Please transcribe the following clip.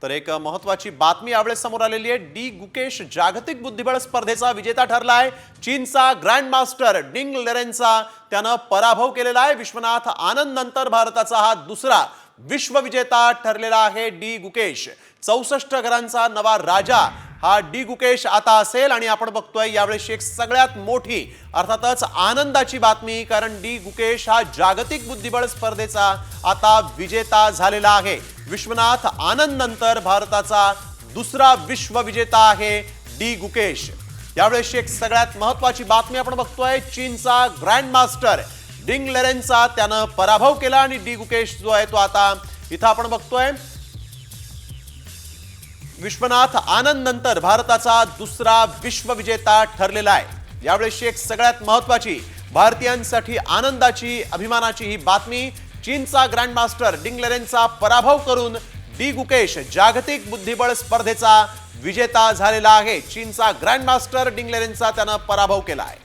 तर एक महत्त्वाची बातमी यावेळेस समोर आलेली आहे। डी गुकेश जागतिक बुद्धिबळ स्पर्धेचा विजेता ठरला आहे। चीनचा ग्रँड मास्टर डिंग लेरेनचा त्यानं पराभव केलेला आहे। विश्वनाथ आनंद नंतर भारताचा हा दुसरा विश्वविजेता ठरलेला आहे डी गुकेश। 64 घरांचा नवा राजा हा डी गुकेश आता असेल आणि आपण बघतोय यावेळेस एक सगळ्यात मोठी अर्थातच आनंदाची बातमी, कारण डी गुकेश हा जागतिक बुद्धिबळ स्पर्धेचा आता विजेता झालेला आहे। विश्वनाथ आनंद नंतर भारताचा दुसरा विश्वविजेता आहे डी गुकेश। यावेळेस एक सगळ्यात महत्त्वाची बातमी आपण बघतोय, चीनचा ग्रँड मास्टर डिंग लेरेनचा त्यानं पराभव केला आणि डी गुकेश जो आहे तो आता इथं आपण बघतोय विश्वनाथ आनंद नंतर भारताचा दुसरा विश्वविजेता ठरलेला आहे। यावेळेस एक सगळ्यात महत्त्वाची भारतीयांसाठी आनंदाची अभिमानाची ही बातमी, चीनचा ग्रँड मास्टर डिंग लेरेनचा पराभव करून डी गुकेश जागतिक बुद्धिबळ स्पर्धेचा विजेता झालेला आहे। चीनचा ग्रँड मास्टर डिंग लेरेनचा त्यानं पराभव केला आहे।